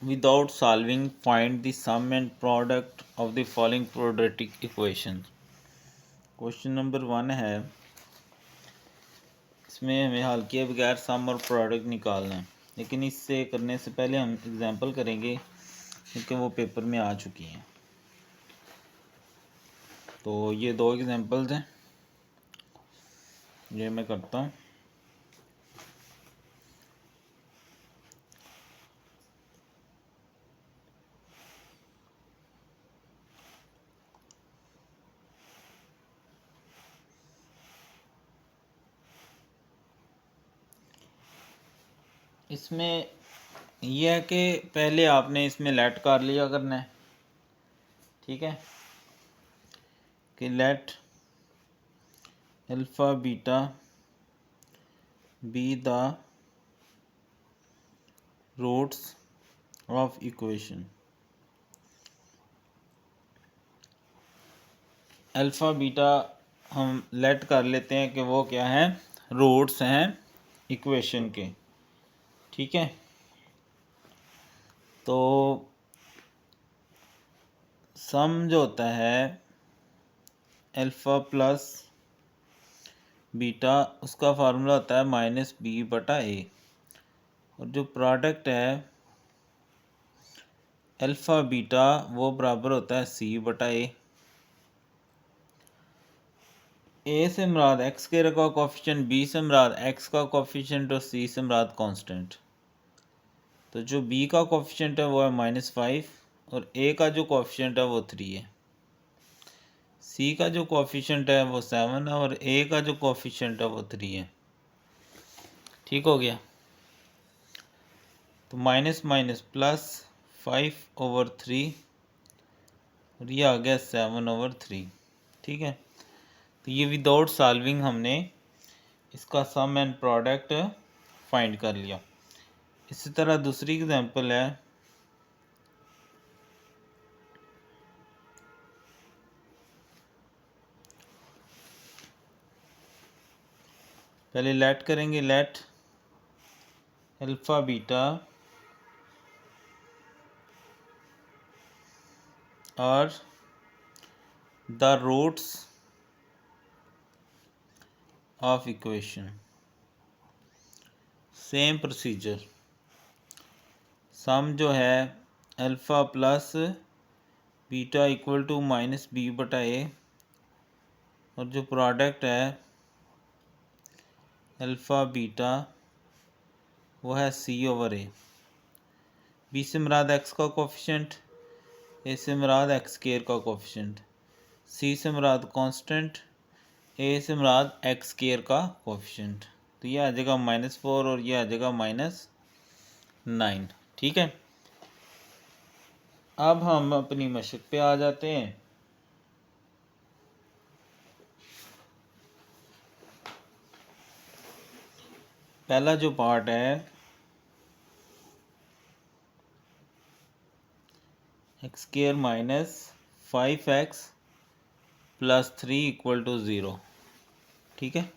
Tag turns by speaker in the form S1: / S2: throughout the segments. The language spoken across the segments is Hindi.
S1: without solving find the sum and product of the following quadratic equations। Question number 1 है, इसमें हमें हल किए बगैर सम और प्रोडक्ट निकालना है, लेकिन इससे करने से पहले हम एग्जांपल करेंगे क्योंकि वो पेपर में आ चुकी हैं। तो ये दो एग्जांपल्स हैं, ये मैं करता हूँ। इसमें यह है कि पहले आपने इसमें लेट कर लिया करना है, ठीक है, कि let alpha beta be the roots of equation. Alpha beta हम लेट कर लेते हैं कि वो क्या है, रूट्स हैं इक्वेशन के, ठीक है। तो सम जो होता है अल्फ़ा प्लस बीटा, उसका फार्मूला होता है माइनस बी बटा ए, और जो प्रोडक्ट है अल्फ़ा बीटा वो बराबर होता है सी बटा ए से मुराद एक्स के का कोफिशिएंट, बी से मुराद एक्स का कोफिशिएंट और सी से मुराद कांस्टेंट। तो जो बी का कोफिशिएंट है वो है -5 और ए का जो कोफिशिएंट है वो 3 है। सी का जो कोफिशिएंट है वो 7 है और ए का जो कोफिशिएंट है वो 3 है। ठीक हो गया। तो माइनस माइनस प्लस 5/3 और ये आ गया 7/3। ठीक है, तो ये विदाउट सॉल्विंग हमने इसका सम एंड प्रोडक्ट फाइंड कर लिया। इसी तरह दूसरी एग्जांपल है, पहले लेट करेंगे, लेट अल्फ़ा बीटा और the roots of equation. Same procedure, sum जो है alpha plus beta equal to minus B बटा ए, और जो प्रोडक्ट है अल्फ़ा बीटा वो है C/A। बी से मुराद एक्स का कोफिशिएंट, ए से मुराद एक्स स्क्वायर का कोफिशिएंट, सी से मुराद कांस्टेंट, ए से मुराद एक्स स्क्वायर का कोफिशिएंट। तो ये आ जाएगा -4 और ये आ जाएगा -9। ठीक है, अब हम अपनी मशक पे आ जाते हैं। पहला जो पार्ट है x square minus 5x plus 3 equal to 0। ठीक है,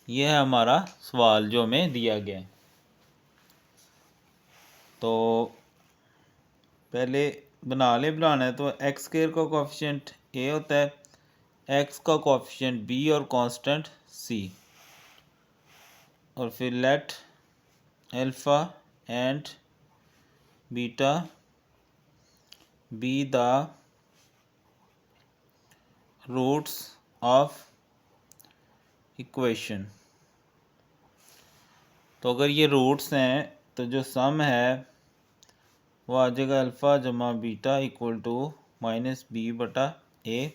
S1: यह है हमारा सवाल जो हमें दिया गया है। तो पहले बनाना है, तो एक्स स्क्वायर का कोफिशिएंट ए होता है, एक्स का कोफिशिएंट बी और कांस्टेंट सी, और फिर let alpha and beta be the roots of equation. तो अगर ये रूट्स हैं तो जो सम है वो आ जाएगा अल्फ़ा जमा beta equal to minus B बटा ए,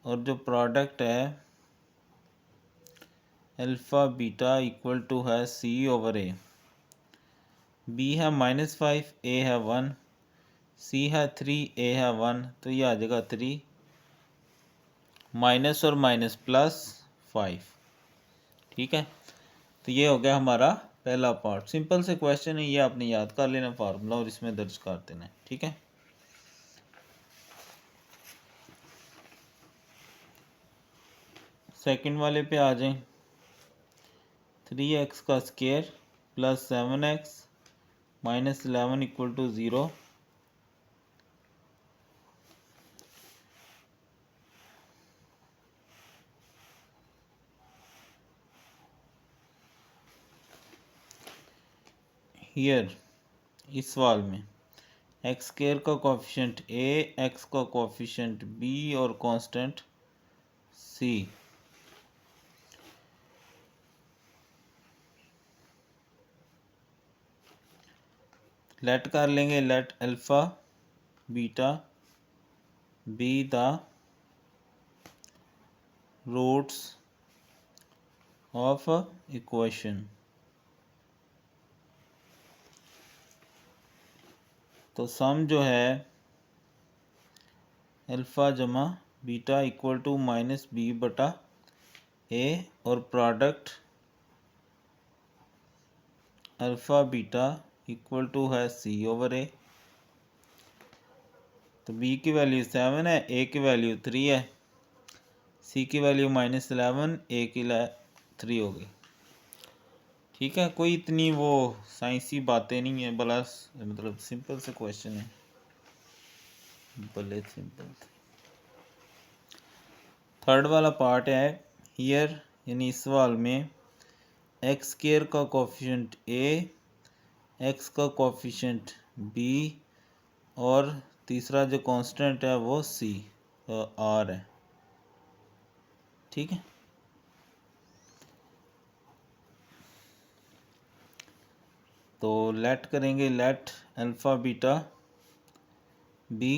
S1: और जो प्रोडक्ट है अल्फ़ा बीटा इक्वल टू है C/A। बी है -5, ए है 1, सी है 3, ए है 1, तो ये आ जाएगा 3 माइनस और माइनस प्लस 5। ठीक है, तो ये हो गया हमारा पहला पार्ट। सिंपल से क्वेश्चन है, ये आपने याद कर लेना फार्मूला और इसमें दर्ज कर देना। ठीक है, सेकंड वाले पे आ जाएं। 3x का square plus 7x -11 equal to 0। Here इस सवाल में एक्स स्केयर का कोफिशिएंट ए, एक्स का कोफिशिएंट बी और कांस्टेंट सी। लेट कर लेंगे, let alpha beta be the roots of equation. तो सम जो है अल्फ़ा जमा beta equal to minus B बटा ए और product alpha beta equal to है सी ओवर ए। तो बी की वैल्यू 7 है, ए की वैल्यू 3 है, सी की वैल्यू -11, ए की 3 हो गई। ठीक है, कोई इतनी वो साइंसी बातें नहीं है, बड़ा मतलब सिंपल से क्वेश्चन है, भले सिंपल। थर्ड वाला पार्ट है हियर, यानी इस सवाल में एक्स स्केयर का कोफिशिएंट ए, एक्स का कोफिशिएंट बी और तीसरा जो कांस्टेंट है वो सी आर है। ठीक है, तो लेट करेंगे, let alpha beta be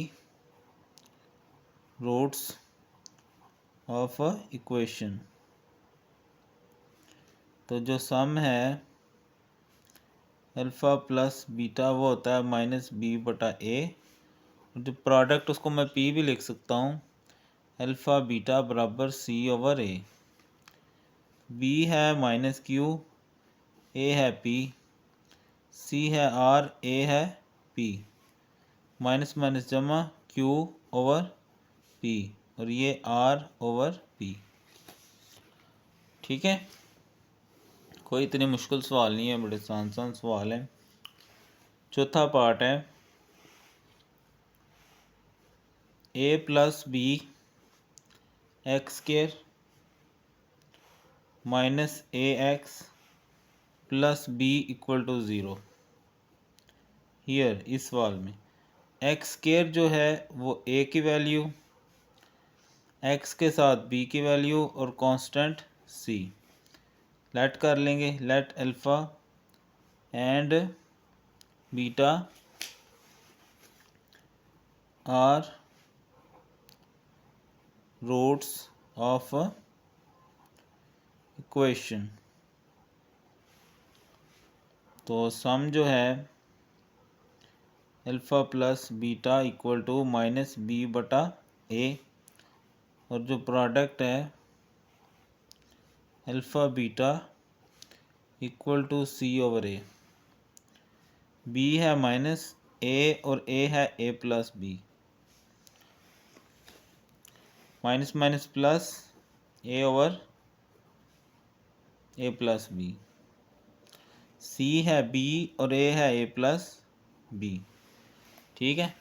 S1: roots of equation. तो जो सम है अल्फ़ा प्लस बीटा वो होता है माइनस बी बटा ए, जो प्रोडक्ट उसको मैं पी भी लिख सकता हूँ, अल्फ़ा बीटा बराबर सी ओवर ए। बी है माइनस क्यू, ए है पी, सी है आर, ए है पी, माइनस माइनस जमा क्यू ओवर पी और ये आर ओवर पी। ठीक है, कोई इतनी मुश्किल सवाल नहीं है, बड़े आसान आसान सवाल हैं। चौथा पार्ट है A plus B X square minus A X plus B equal to 0। Here इस सवाल में एक्स स्केयर जो है वो ए की वैल्यू, एक्स के साथ बी की वैल्यू और कांस्टेंट सी। लेट कर लेंगे, let alpha and beta are roots of equation. तो सम जो है alpha plus beta equal to minus B बटा ए और जो प्रोडक्ट है alpha beta equal to C over A. B है माइनस ए और ए है A plus B, minus minus plus A over A plus B. C है बी और ए है ए प्लस बी। ठीक है,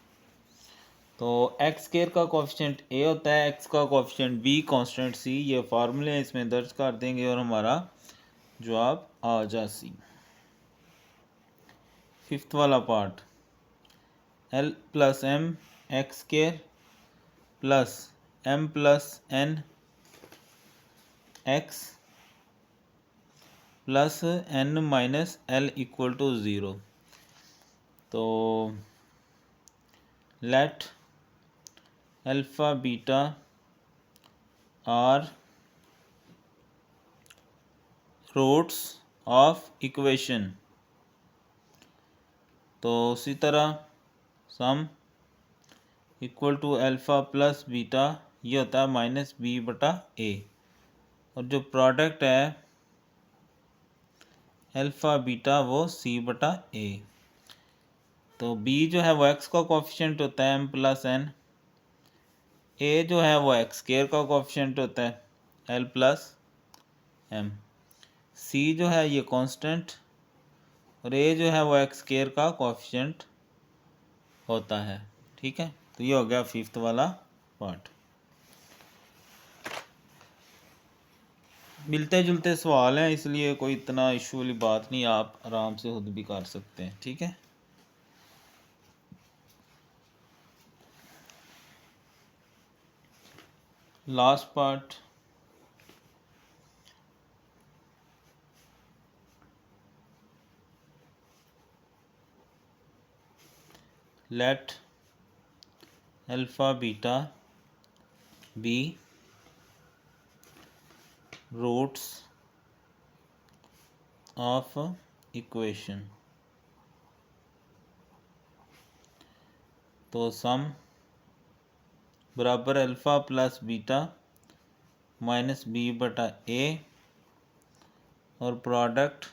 S1: तो एक्स स्केयर का कोफिशिएंट ए होता है, एक्स का कोफिशिएंट बी, कांस्टेंट सी। ये फार्मूले इसमें दर्ज कर देंगे और हमारा जवाब आ जा सी। फिफ्थ वाला part l plus m x square plus m plus n x plus n minus l equal to 0। तो let alpha beta are roots of equation. तो उसी तरह sum equal to alpha plus beta ये होता है माइनस बी बटा ए और जो प्रोडक्ट है अल्फ़ा बीटा वो सी बटा ए। तो बी जो है वो एक्स का कोफिशिएंट होता है एम प्लस एन, ए जो है वो एक्स स्केयर का कोफिशिएंट होता है एल प्लस एम, सी जो है ये कांस्टेंट और ए जो है वो एक्स स्क्वायर का कोएफिशिएंट होता है। ठीक है, तो ये हो गया फिफ्थ वाला पार्ट। मिलते जुलते सवाल हैं, इसलिए कोई इतना इशू वाली बात नहीं, आप आराम से खुद भी कर सकते हैं। ठीक है, last part, let alpha beta be roots of equation. तो सम बराबर alpha plus beta minus B बटा ए और product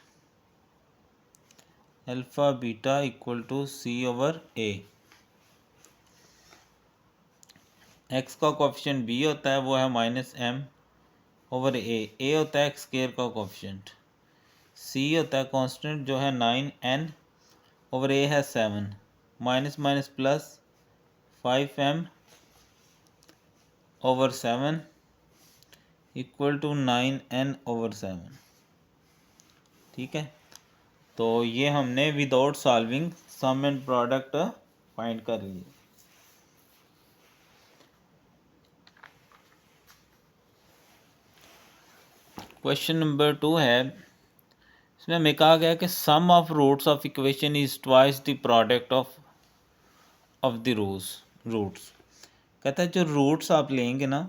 S1: alpha beta equal to C over a. X का कोफिशिएंट बी होता है, वो है माइनस एम ओवर ए होता है एक्स स्क्वायर का कोफिशिएंट, सी होता है कांस्टेंट जो है 9n ओवर ए है 7, minus minus plus 5m over 7 equal to 9n over 7। ठीक है, तो ये हमने without solving sum and product find कर लिए। क्वेश्चन नंबर 2 है, इसमें हमें कहा गया कि sum of roots of equation is twice the product of the roots. कहता है जो रूट्स आप लेंगे ना,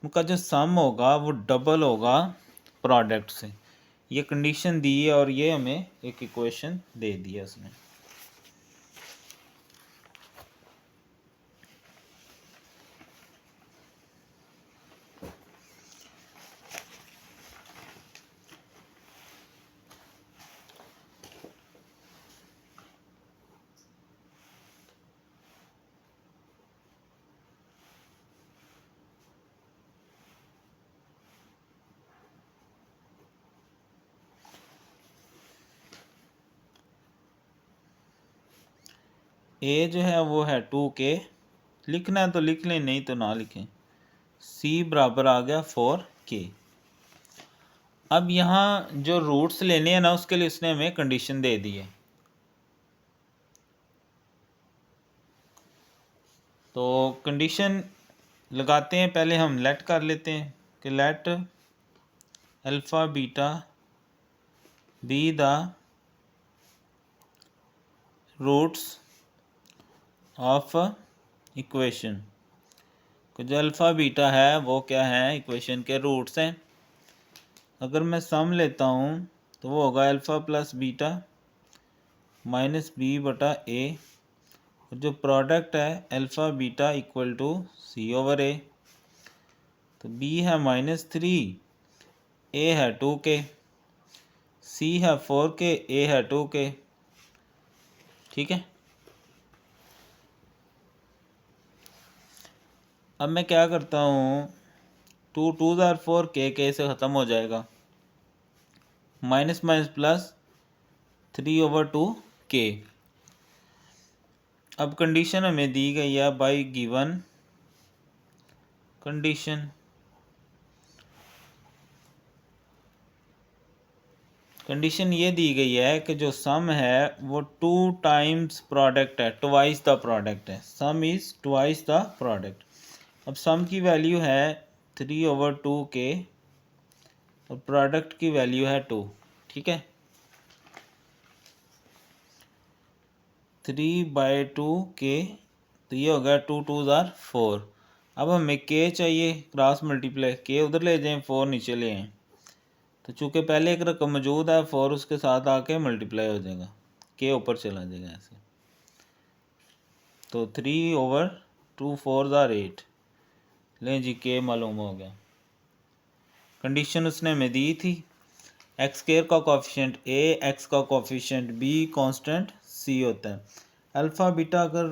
S1: उनका जो सम होगा वो डबल होगा प्रोडक्ट से। ये कंडीशन दी है और ये हमें एक इक्वेशन दे दी है उसने। ए जो है वो है 2k, लिखना है तो लिख लें, नहीं तो ना लिखें। सी बराबर आ गया 4k। अब यहाँ जो रूट्स लेने हैं ना, उसके लिए उसने हमें कंडीशन दे दी है। तो कंडीशन लगाते हैं, पहले हम लेट कर लेते हैं कि let alpha beta be the roots of equation. जो अल्फ़ा बीटा है वो क्या है, इक्वेशन के रूट्स हैं। अगर मैं सम लेता हूँ तो वो होगा alpha plus beta minus B बटा ए, और जो प्रोडक्ट है alpha beta equal to C over a. तो बी है -3, ए है 2k, सी है 4k, ए है 2k। ठीक है, अब मैं क्या करता हूँ, 2 2 ज़ार 4, के से ख़त्म हो जाएगा, माइनस माइनस प्लस 3/2k। अब कंडीशन हमें दी गई है बाय गिवन कंडीशन। कंडीशन ये दी गई है कि जो सम है वो 2 टाइम्स प्रोडक्ट है, ट्वाइस द प्रोडक्ट है। सम इज़ ट्वाइस द प्रोडक्ट। अब सम की वैल्यू है 3/2k और प्रोडक्ट की वैल्यू है 2। ठीक है, 3/2k, तो ये हो गया 2 2 ज़ार 4। अब हमें k चाहिए, क्रॉस मल्टीप्लाई, k उधर ले जाएं, 4 नीचे ले आएं। तो चूँकि पहले एक रकम मौजूद है, 4 उसके साथ आके मल्टीप्लाई हो जाएगा, k ऊपर चला जाएगा ऐसे। तो 3/2 4 ज़ार 8, लें जी k मालूम हो गया। कंडीशन उसने हमें दी थी, एक्स स्क्वायर का कोफिशिएंट a, एक्स का कोफिशिएंट b, कांस्टेंट c होता है। अल्फ़ा बीटा अगर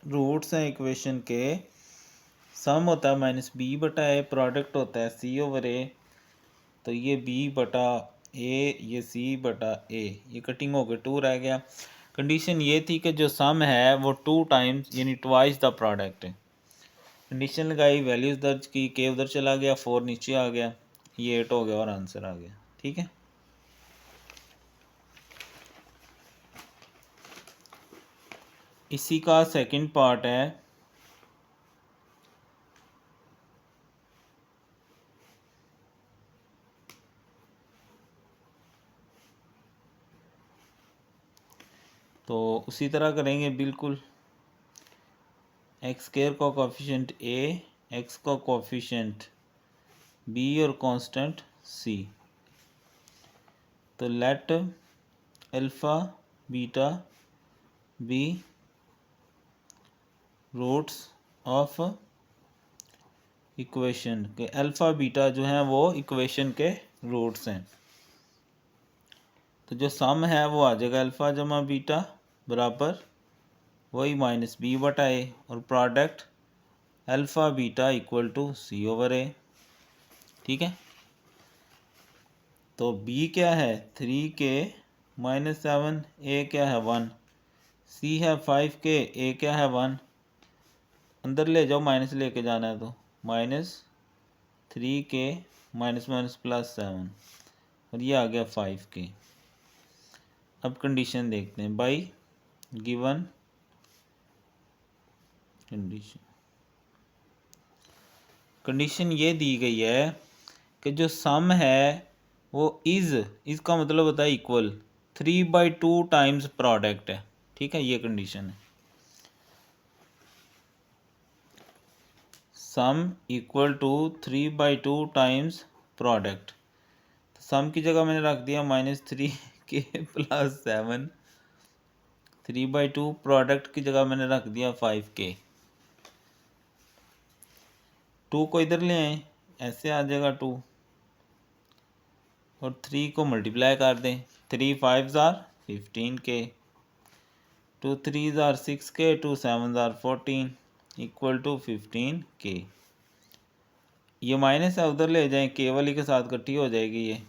S1: रूट्स हैं इक्वेशन के, सम होता है -b बटा a, प्रोडक्ट होता है c ओवर a, तो ये b बटा ए, ये सी बटा ए, ये कटिंग होकर 2 रह गया। कंडीशन ये थी कि जो सम है वो 2 टाइम्स यानी ट्वाइस द प्रोडक्ट है। कंडीशन लगाई, वैल्यूज़ दर्ज की, के उधर चला गया, 4 नीचे आ गया, ये 8 हो गया और आंसर आ गया। ठीक है, इसी का सेकंड पार्ट है। तो उसी तरह करेंगे बिल्कुल। एक्स स्क्वायर का कोफिशिएंट ए, एक्स का कोफिशिएंट बी और कांस्टेंट सी। तो let alpha beta be roots of equation के, अल्फ़ा बीटा जो हैं वो इक्वेशन के रूट्स हैं। तो जो सम है वो आ जाएगा अल्फ़ा जमा बीटा बराबर वही माइनस बी बटा ए, और product alpha beta equal to C over a. ठीक है, तो बी क्या है 3k -7, ए क्या है 1, सी है 5k, ए क्या है 1, अंदर ले जाओ माइनस लेके जाना है तो -3k -+7 और ये आ गया 5k। अब कंडीशन देखते हैं, बाई गिवन कंडीशन ये दी गई है कि जो सम है वो इसका मतलब होता है इक्वल 3/2 टाइम्स प्रोडक्ट है। ठीक है, ये कंडीशन है, sum equal to 3/2 times product. तो सम की जगह मैंने रख दिया -3k +7, 3/2 प्रोडक्ट की जगह मैंने रख दिया 5k। 2 को इधर ले आए, ऐसे आ जाएगा 2, और 3 को मल्टीप्लाई कर दें, 3 5s are 15k, 2 3s are 6k, 2 7s are 14 equal to 15k। ये माइनस है उधर ले जाएं, के वाली के साथ इकट्ठी हो जाएगी, ये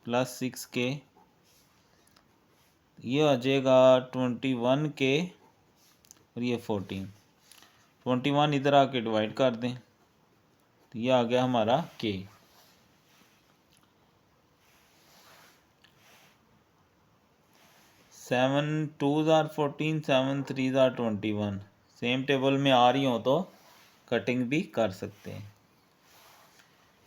S1: +6k, ये आ जाएगा 21k और ये 14, 21 इधर आके डिवाइड कर दें तो ये आ गया हमारा k। 7 2s are 14, 7 3s are 21, same table में आ रही हो तो कटिंग भी कर सकते हैं।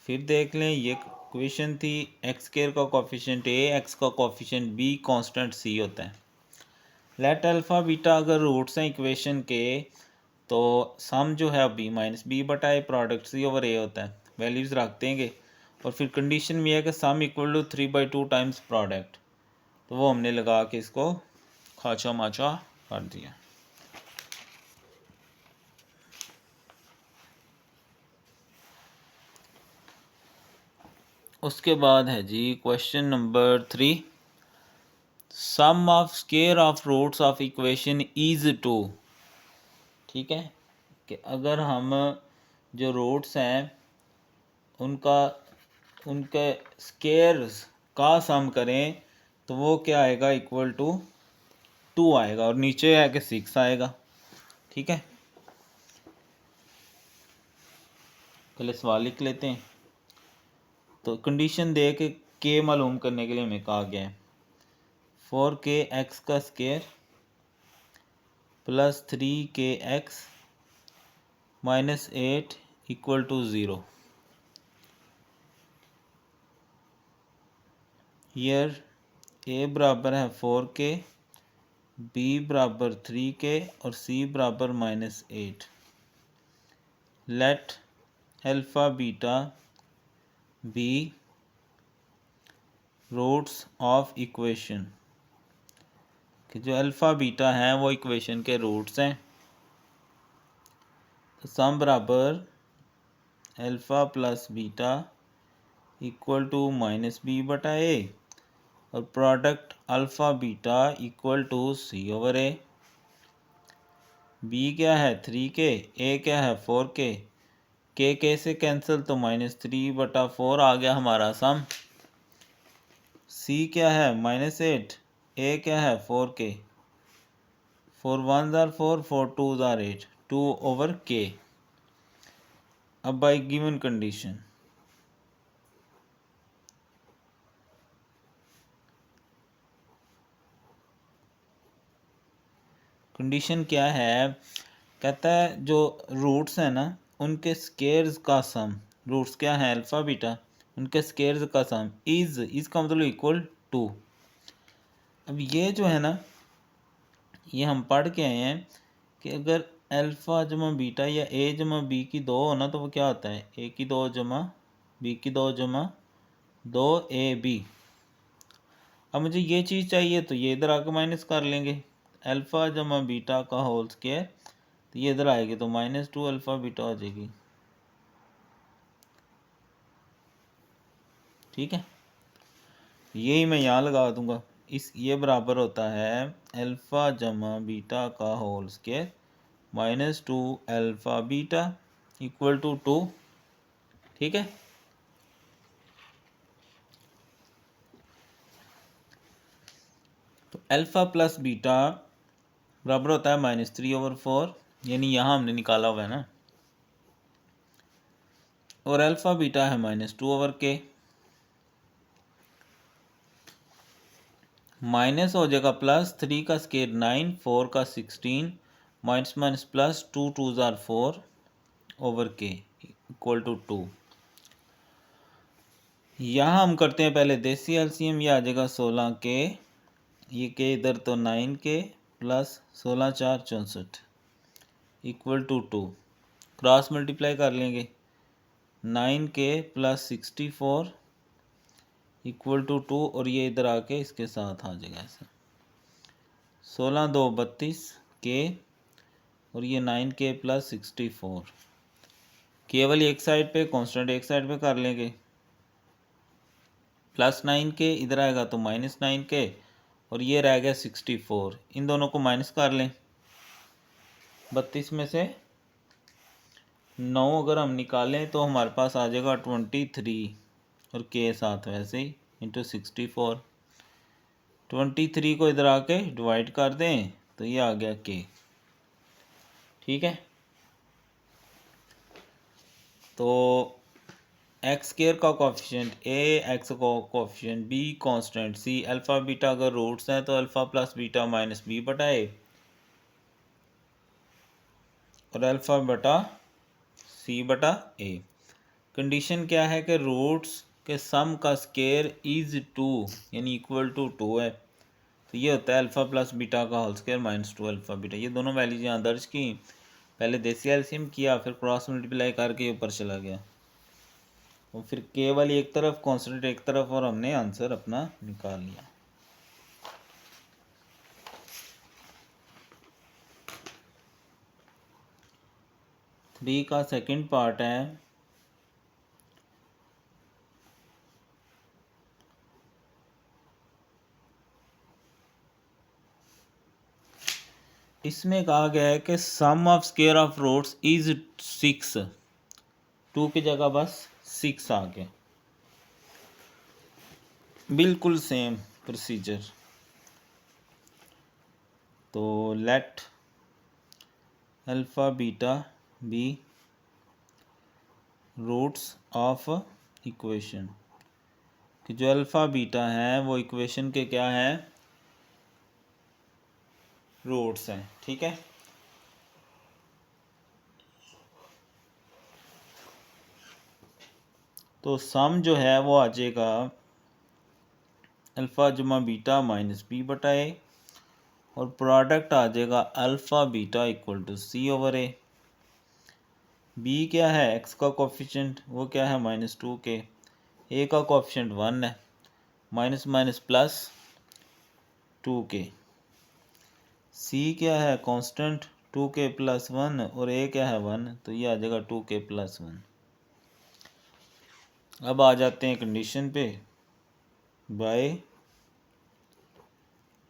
S1: फिर देख लें, ये इक्वेशन थी, एक्स स्क्वायर का कोफिशिएंट ए, एक्स का कोफिशिएंट बी, कांस्टेंट सी होता है। लेट अल्फ़ा बीटा अगर रूट्स हैं इक्वेशन के, तो सम जो है बी माइनस बी बटा ए, प्रोडक्ट सी ओवर ए होता है, वैल्यूज़ रख देंगे। और फिर कंडीशन भी है कि sum equal to 3/2 times product, तो वो हमने लगा के इसको खाचा माचा कर दिया। उसके बाद है जी question number 3, sum of square of roots of equation is 2। ठीक है, कि अगर हम जो रूट्स हैं उनका उनके स्क्वायर्स का सम करें तो वो क्या आएगा, इक्वल टू 2 आएगा, और नीचे है कि 6 आएगा। ठीक है, पहले सवाल लिख लेते हैं। तो कंडीशन दे के मालूम करने के लिए हमें कहा गया है 4k x का square plus 3k x -8 equal to 0। Here a बराबर है 4k, b बराबर 3k और c बराबर -8। Let alpha beta be roots of equation, कि जो अल्फ़ा बीटा हैं वो इक्वेशन के रूट्स हैं। तो सम बराबर alpha plus beta equal to -b बटा ए, और product alpha beta equal to C over A. B क्या है 3k, ए क्या है 4k, के से कैंसिल तो -3/4 आ गया हमारा सम। सी क्या है -8, ए क्या है 4k, 4 1s are 4, 4 2s are 8, 2/k। अब बाई गिवन कंडीशन क्या है, कहता है जो रूट्स हैं ना उनके स्केयर्स का सम, रूट्स क्या है अल्फ़ा बीटा, उनके स्केयर्स का सम इज़ का मतलब इक्वल टू। अब ये जो है ना ये हम पढ़ के आए हैं कि अगर अल्फ़ा जमा बीटा या ए जमा बी की दो हो ना तो वो क्या होता है ए की दो जमा बी की दो जमा 2ab। अब मुझे ये चीज़ चाहिए तो ये इधर आके माइनस कर लेंगे, अल्फ़ा जमा बीटा का होल स्क्वायर, तो ये इधर आएगी तो -2 अल्फ़ा बीटा हो जाएगी। ठीक है, यही मैं यहाँ लगा दूंगा, इस ये बराबर होता है अल्फ़ा जमा बीटा का whole square -2 alpha beta equal to 2। ठीक है, तो अल्फ़ा प्लस बीटा बराबर होता है -3/4, यानी यहाँ हमने निकाला हुआ है ना, और अल्फ़ा बीटा है -2/k, माइनस हो जाएगा प्लस 3 का स्केयर 9, 4 का 16, minus minus plus 2 2s are 4/k equal to 2। यहाँ हम करते हैं पहले देसी एलसीएम, ये आ जाएगा 16k, ये के इधर तो 9k plus 16 4 64 equal to 2, cross multiply कर लेंगे 9k प्लस 64 इक्वल टू 2, और ये इधर आके इसके साथ आ जाएगा ऐसा 16 2 32 k, और ये 9k प्लस 64, केवल एक साइड पे कांस्टेंट एक साइड पे कर लेंगे, प्लस 9k इधर आएगा तो -9k, और ये रह गया 64, इन दोनों को माइनस कर लें, 32 में से 9 अगर हम निकालें तो हमारे पास आ जाएगा 23, और के साथ वैसे ही इंटू 64, 23 को इधर आके डिवाइड कर दें तो ये आ गया के। ठीक है, तो एक्स स्क्वायर का कोफिशिएंट ए, एक्स का coefficient b, constant c, alpha beta अगर रूट्स हैं तो alpha plus beta minus B बटा ए, और अल्फ़ा बटा सी बटा ए। कंडीशन क्या है कि रूट्स के सम का स्क्वायर इज़ 2 यानी इक्वल टू 2 है, तो ये होता है अल्फ़ा प्लस बीटा का होल स्क्वायर -2 अल्फ़ा बीटा। ये दोनों वैल्यूज यहाँ दर्ज की, पहले देसी एलसीएम किया फिर क्रॉस मल्टीप्लाई करके ऊपर चला गया, और फिर केवल एक तरफ कांस्टेंट एक तरफ, और हमने आंसर अपना निकाल लिया। थ्री का सेकंड पार्ट है, इसमें कहा गया है कि sum of square of roots is 6, 2 की जगह बस 6 आ गया, बिल्कुल सेम प्रोसीजर। तो let alpha beta be roots of equation, कि जो अल्फ़ा बीटा है वो इक्वेशन के क्या है रूट्स हैं। ठीक है, तो सम जो है वो आ जाएगा अल्फ़ा जमा बीटा माइनस बी बटा ए, और प्रोडक्ट आ जाएगा alpha beta equal to c/a। B क्या है एक्स का कोफिशिएंट, वो क्या है -2k, ए का कोफिशिएंट 1 है, माइनस माइनस प्लस 2k, सी क्या है कांस्टेंट 2k प्लस 1, और ए क्या है 1, तो ये आ जाएगा 2k प्लस 1। अब आ जाते हैं कंडीशन पे, बाय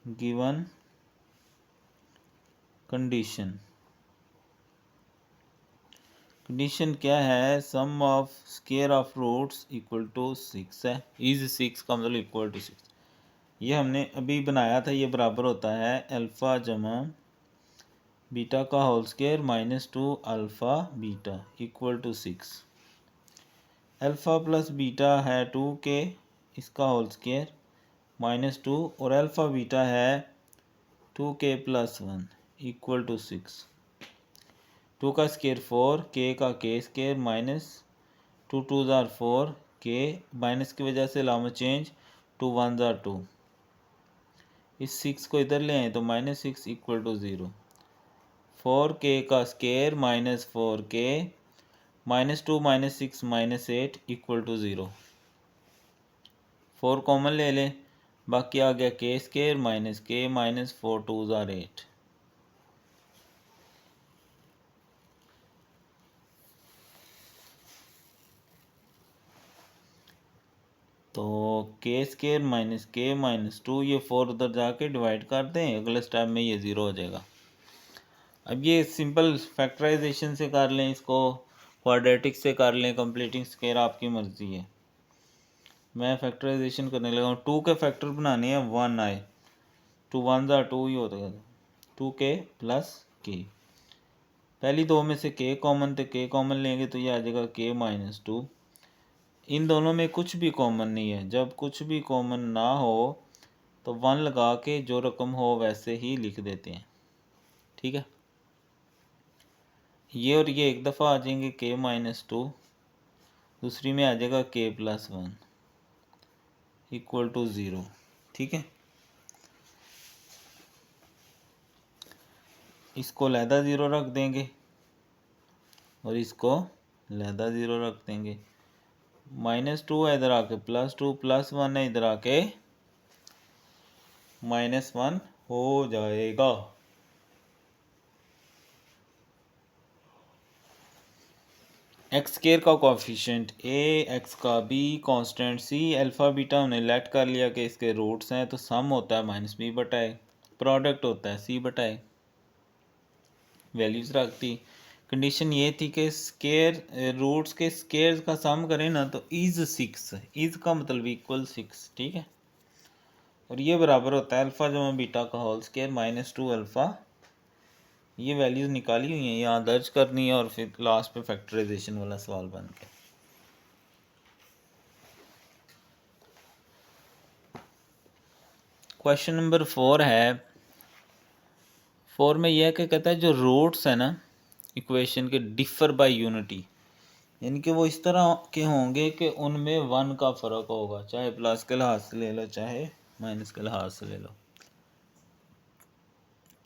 S1: गिवन कंडीशन। कंडीशन क्या है, sum of square of roots equal to 6 है, इज 6 का मतलब इक्वल टू 6। ये हमने अभी बनाया था, ये बराबर होता है अल्फ़ा जमा बीटा का whole square minus 2 alpha beta equal to 6। Alpha plus beta है 2k इसका होल स्क्वायर माइनस 2 और अल्फ़ा बीटा है 2k प्लस 1 इक्वल टू 6। 2 का स्क्वायर 4, k का k स्क्वायर माइनस 2 2 ज़ार 4, k माइनस की वजह से लामा चेंज 2 1 ज़ार 2। इस 6 को इधर ले आए तो माइनस 6 इक्वल टू 0। 4k का square minus 4k minus 2 minus 6 minus 8 equal to 0। 4 common ले लें, बाकी आ गया k square minus k minus 4 2 ज़ार 8। तो k square minus k minus 2, ये 4 उधर जाके डिवाइड कर दें, अगले स्टेप में ये 0 हो जाएगा। अब ये सिंपल फैक्टराइजेशन से कर लें, इसको क्वाड्रेटिक से कर लें, कंप्लीटिंग स्क्वायर आपकी मर्ज़ी है। मैं फैक्टराइजेशन करने लगा हूँ। 2 के फैक्टर बनाने हैं 1 आए, 2 1 ज़ार 2 ही होता है, 2k प्लस k। पहली दो में से k कॉमन थे, k कॉमन लेंगे तो ये आ जाएगा k माइनस 2। इन दोनों में कुछ भी कॉमन नहीं है, जब कुछ भी कॉमन ना हो तो 1 लगा के जो रकम हो वैसे ही लिख देते हैं। ठीक है, ये और ये एक दफ़ा आ जाएंगे k माइनस 2, दूसरी में आ जाएगा k प्लस 1 इक्वल टू 0। ठीक है, इसको लहदा 0 रख देंगे और इसको लहदा 0 रख देंगे। माइनस 2 है इधर आके प्लस 2, प्लस 1 है इधर आके माइनस 1 हो जाएगा। एक्स स्क्वायर का कोफिशिएंट a, एक्स का b, constant c, alpha beta हमने लेट कर लिया कि इसके रूट्स हैं, तो सम होता है माइनस b बटाए, प्रोडक्ट होता है c बटाए, वैल्यूज़ रखती। कंडीशन ये थी कि स्क्वायर रूट्स के स्क्वायर्स का सम करें ना तो इज़ 6, इज़ का मतलब इक्वल 6। ठीक है, और ये बराबर होता है अल्फ़ा जमा बीटा का होल स्क्वायर माइनस 2 अल्फ़ा। ये वैल्यूज़ निकाली हुई हैं, यहाँ दर्ज करनी है और फिर लास्ट पे फैक्टराइजेशन वाला सवाल बन के। क्वेश्चन नंबर 4 है। 4 में यह क्या कहता है, जो रूट्स है ना इक्वेशन के डिफ़र बाय यूनिटी, यानी कि वो इस तरह के होंगे कि उनमें 1 का फ़र्क होगा, चाहे प्लस के लिहाज से ले लो चाहे माइनस के लिहाज से ले लो।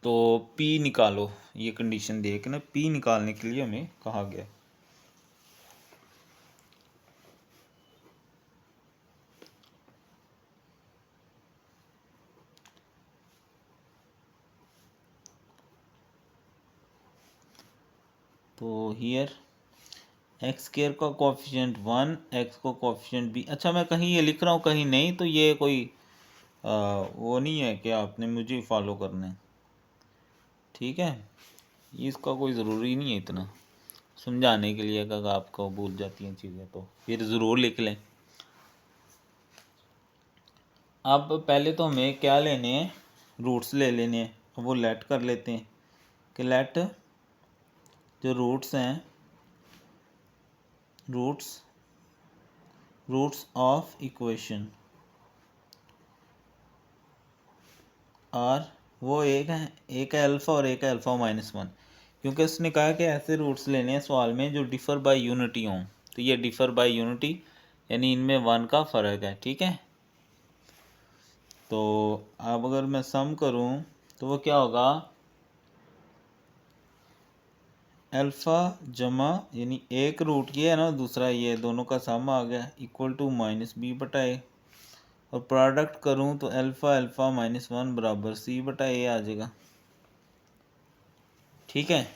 S1: तो P निकालो, ये कंडीशन देख ना P निकालने के लिए हमें कहा गया। तो हियर एक्स स्क्वायर का कोफिशिएंट 1, एक्स को कोफिशिएंट b। अच्छा, मैं कहीं ये लिख रहा हूँ कहीं नहीं, तो ये कोई वो नहीं है कि आपने मुझे फॉलो करना है। ठीक है, इसका कोई ज़रूरी नहीं है इतना समझाने के लिए, अगर आपको भूल जाती हैं चीज़ें तो फिर ज़रूर लिख लें। अब पहले तो हमें क्या लेने हैं, रूट्स ले लेने हैं। वो लेट कर लेते हैं कि लेट जो रूट्स हैं, रूट्स ऑफ इक्वेशन आर, वो एक है अल्फ़ा और एक है अल्फ़ा माइनस 1, क्योंकि उसने कहा कि ऐसे रूट्स लेने हैं सवाल में जो डिफ़र बाय यूनिटी हों। तो ये डिफ़र बाय यूनिटी यानी इनमें 1 का फ़र्क है। ठीक है, तो अब अगर मैं सम करूं तो वो क्या होगा, अल्फ़ा जमा यानी एक रूट ये है ना, दूसरा ये, दोनों का सम आ गया इक्वल टू माइनस b बटाए, और प्रोडक्ट करूं तो अल्फ़ा अल्फ़ा माइनस 1 बराबर c बटाए आ जाएगा। ठीक है,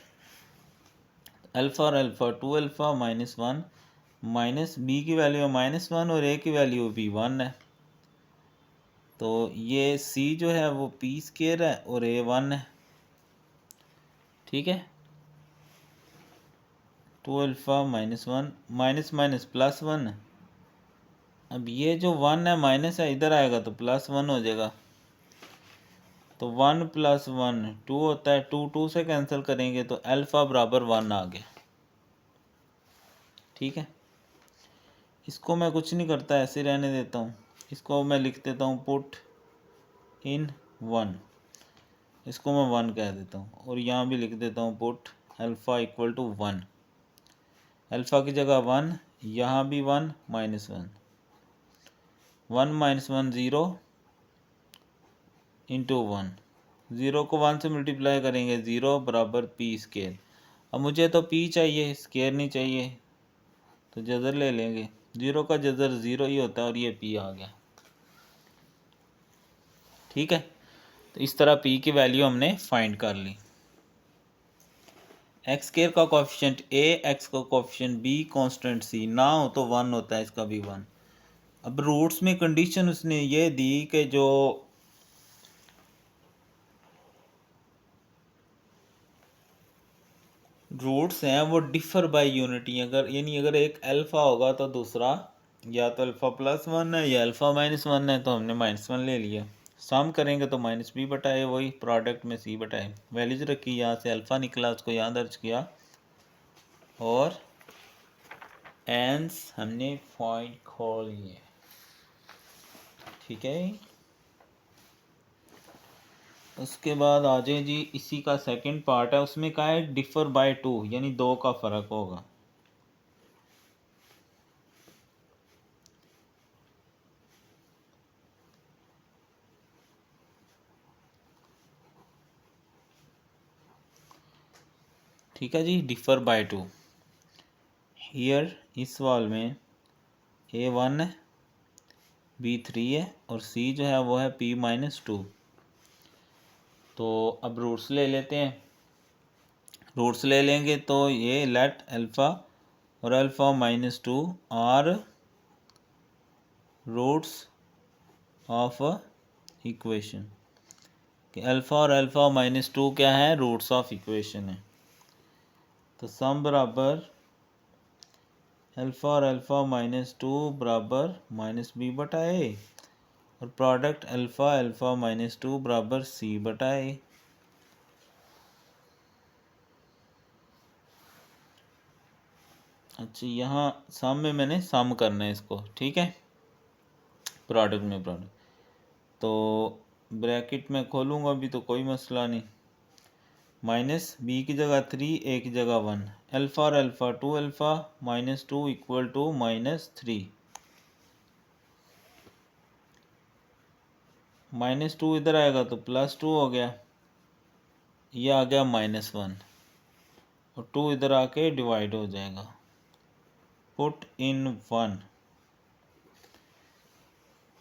S1: अल्फ़ा और alpha 2 alpha minus 1, minus b की वैल्यू है माइनस 1 और a की वैल्यू भी 1 है, तो ये c जो है वो p स्क्वायर है और a 1 है। ठीक है, 2 alpha minus 1 minus minus plus 1, अब ये जो 1 है माइनस है, इधर आएगा तो +1 हो जाएगा। तो 1 + 1 2 होता है, 2 2 से कैंसिल करेंगे तो अल्फ़ा बराबर 1 आ गया। ठीक है, इसको मैं कुछ नहीं करता, ऐसे रहने देता हूँ। इसको मैं लिख देता हूँ पुट इन 1, इसको मैं 1 कह देता हूँ, और यहाँ भी लिख देता हूँ put alpha equal to 1। Alpha की जगह 1, यहाँ भी 1 -1, 1 - 1 0 इंटू 1, 0 को 1 से मल्टीप्लाई करेंगे, 0 बराबर पी स्केयर। अब मुझे तो पी चाहिए, स्केयर नहीं चाहिए, तो जज़र ले लेंगे। 0 का जज़र 0 ही होता है और ये पी आ गया। ठीक है, तो इस तरह पी की वैल्यू हमने फाइंड कर ली। एक्स स्केयर का कोफिशिएंट ए, एक्स का कोफिशिएंट बी, कांस्टेंट सी ना हो तो 1 होता है, इसका भी 1। अब रूट्स में कंडीशन उसने ये दी कि जो रूट्स हैं वो डिफर बाय यूनिटी, अगर यानी अगर एक अल्फ़ा होगा तो दूसरा या तो अल्फ़ा+1 है या अल्फ़ा-1 है, तो हमने -1 ले लिया। सम करेंगे तो -b/a, वही प्रोडक्ट में c/a। वैल्यूज रखी, यहाँ से अल्फ़ा निकला, उसको यहाँ दर्ज किया और एंस हमने फाइंड खोल लिए। ठीक है, उसके बाद आ जाए जी, इसी का सेकंड पार्ट है, उसमें क्या है, डिफर बाय 2 यानी 2 का फ़र्क होगा। ठीक है जी, डिफर बाय 2। हियर इस सवाल में A1 है, B3 है और C जो है वो है P-2। तो अब रूट्स ले लेते हैं। रूट्स ले लेंगे तो ये लेट अल्फ़ा और अल्फ़ा-2 आर रूट्स ऑफ इक्वेशन, कि अल्फ़ा और अल्फ़ा-2 क्या है, रूट्स ऑफ इक्वेशन है। तो सम बराबर अल्फ़ा और अल्फ़ा-2 बराबर -b/a और प्रोडक्ट अल्फ़ा-2 बराबर c/a। अच्छा, यहाँ सम में मैंने सम करना है इसको। ठीक है, प्रोडक्ट में प्रोडक्ट, तो ब्रैकेट में खोलूँगा अभी तो कोई मसला नहीं। -b की जगह 3, a की जगह 1, अल्फ़ा और अल्फ़ा 2 अल्फ़ा -2 इक्वल टू -3। -2 इधर आएगा तो +2 हो गया, ये आ गया -1 और 2 इधर आके डिवाइड हो जाएगा। पुट इन 1,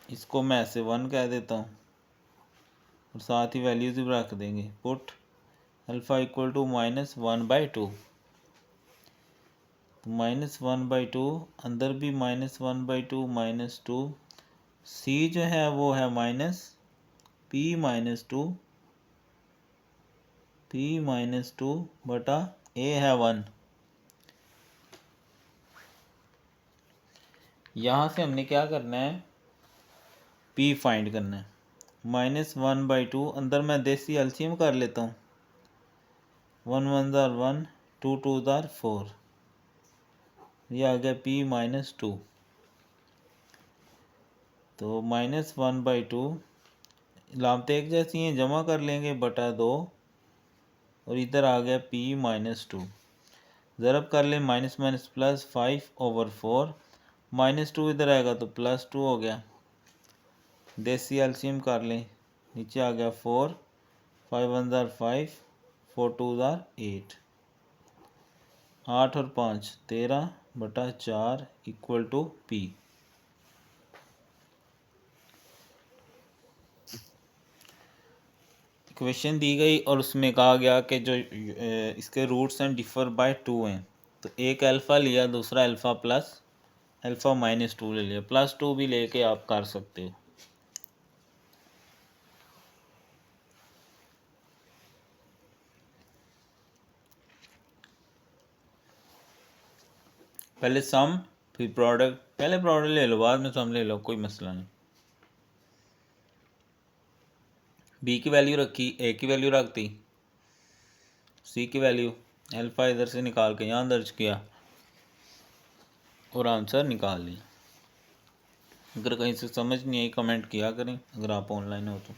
S1: इसको मैं ऐसे 1 कह देता हूँ और साथ ही वैल्यूज भी रख देंगे। पुट अल्फ़ा इक्वल टू -1/2, तो -1/2, अंदर भी -1/2 -2, c जो है वो है -p-2 p-2 बटा a है 1। यहाँ से हमने क्या करना है, p फाइंड करना है। -1/2, अंदर मैं देसी एलसीएम कर लेता हूँ, 1 1 1, 2 2 4, ये आ गया p-2। तो -1/2 लामते एक जैसी हैं, जमा कर लेंगे बटा 2 और इधर आ गया p-2। ज़रब कर लें, माइनस माइनस प्लस 5/4, -2 इधर आएगा तो +2 हो गया। देसी एलसीएम कर लें, नीचे आ गया 4, 5 1 5, 4 2 8, 8 और 5 13/4 इक्वल टू p। इक्वेशन दी गई और उसमें कहा गया कि जो इसके रूट्स हैं डिफर बाय 2 हैं, तो एक अल्फ़ा लिया, दूसरा अल्फ़ा प्लस अल्फ़ा-2 ले लिया, +2 भी लेके आप कर सकते हो। पहले सम फिर प्रोडक्ट, पहले प्रोडक्ट ले लो बाद में सम ले लो, कोई मसला नहीं। बी की वैल्यू रखी, ए की वैल्यू रख दी, सी की वैल्यू, अल्फ़ा इधर से निकाल के यहाँ दर्ज किया और आंसर निकाल लिया। अगर कहीं से समझ नहीं आई कमेंट किया करें, अगर आप ऑनलाइन हो तो।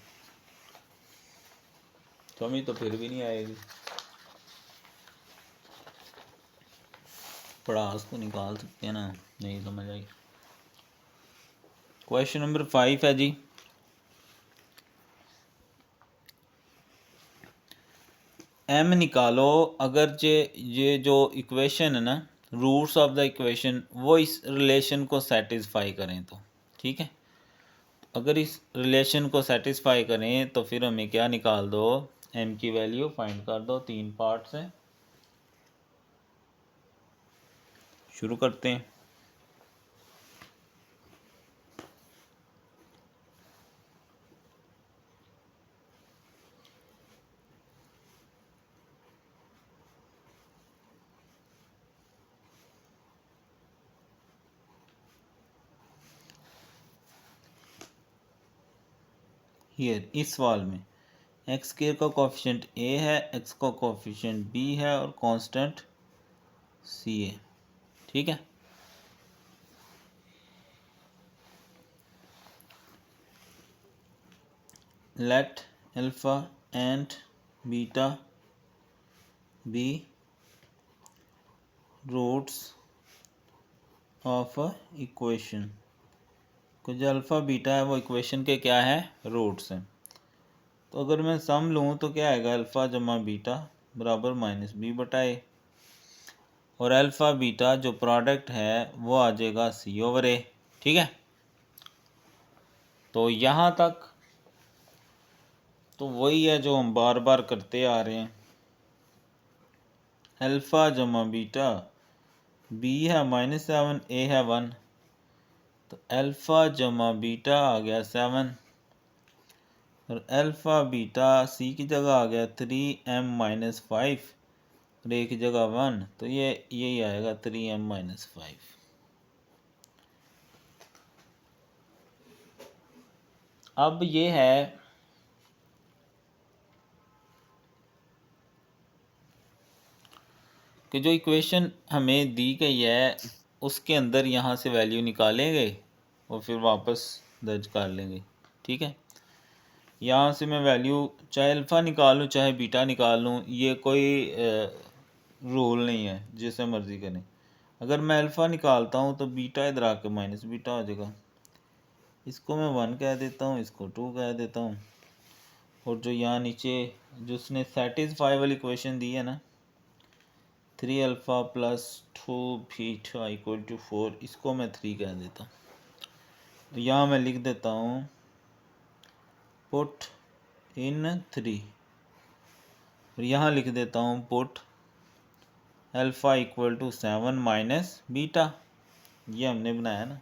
S1: समझ तो फिर भी नहीं आएगी, पढ़ास तो निकाल सकते हैं ना, नहीं समझ आई। क्वेश्चन नंबर 5 है जी, एम निकालो अगर ये जो इक्वेशन है ना, रूट्स ऑफ द इक्वेशन वो इस रिलेशन को सेटिस्फाई करें तो ठीक है। अगर इस रिलेशन को सेटिस्फाई करें तो फिर हमें क्या निकाल दो, एम की वैल्यू फाइंड कर दो। 3 पार्ट से शुरू करते हैं। हियर इस सवाल में एक्स स्क्वायर का कोफिशिएंट ए है, एक्स का कोफिशिएंट बी है और कांस्टेंट सी है, ठीक है। Let alpha and beta be roots of a equation. तो जो अल्फ़ा बीटा है वो इक्वेशन के क्या है, रूट्स हैं। तो अगर मैं सम लूँ तो क्या आएगा, अल्फ़ा जमा बीटा बराबर माइनस बी बटा ए, और अल्फ़ा बीटा जो प्रोडक्ट है वो आ जाएगा सी ओवर ए, ठीक है। तो यहाँ तक तो वही है जो हम बार बार करते आ रहे हैं। अल्फ़ा जमा बीटा, बी है -7, ए है 1, तो अल्फ़ा जमा बीटा आ गया 7 और अल्फ़ा बीटा सी की जगह आ गया 3m-5 और ए की जगह 1, तो ये यही आएगा 3m-5। अब ये है कि जो इक्वेशन हमें दी गई है उसके अंदर यहाँ से वैल्यू निकालेंगे और फिर वापस दर्ज कर लेंगे, ठीक है। यहाँ से मैं वैल्यू चाहे अल्फ़ा निकाल लूँ चाहे बीटा निकाल लूँ, ये कोई रूल नहीं है, जैसे मर्ज़ी करें। अगर मैं अल्फ़ा निकालता हूँ तो बीटा इधर आके माइनस बीटा हो जाएगा, इसको मैं 1 कह देता हूँ, इसको 2 कह देता हूँ, और जो यहाँ नीचे जो उसने सेटिस्फाई वाली इक्वेशन दी है ना, 3α + 2β = 4, इसको मैं 3 कह देता हूँ। तो यहाँ मैं लिख देता हूँ पुट इन 3, और यहाँ लिख देता हूँ पुट अल्फ़ा = 7 माइनस बीटा, ये हमने बनाया ना।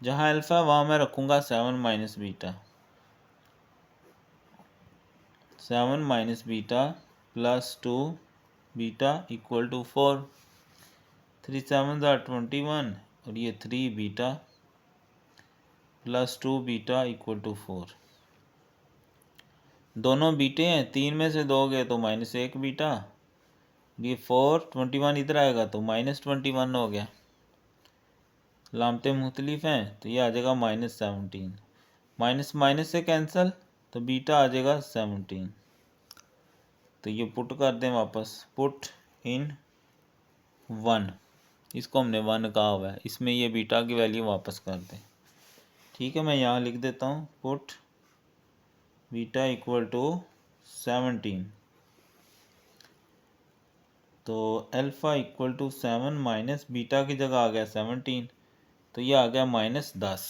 S1: जहाँ अल्फ़ा वहाँ मैं रखूँगा 7 minus beta, 7 minus beta + 2 beta = 4, 3 7 21 और ये 3 बीटा + 2 बीटा = 4। दोनों बीटे हैं, 3 में से 2 गए तो -1 बीटा, ये 4 21 इधर आएगा तो -21 हो गया। लामते मुख्तलिफ हैं तो ये आ जाएगा -17, माइनस माइनस से कैंसिल तो बीटा आ जाएगा 17। तो ये पुट कर दें वापस, पुट इन 1, इसको हमने 1 कहा हुआ है, इसमें ये बीटा की वैल्यू वापस कर दें, ठीक है। मैं यहाँ लिख देता हूँ पुट बीटा = 17, तो अल्फ़ा = 7 माइनस बीटा की जगह आ गया 17, तो ये आ गया -10।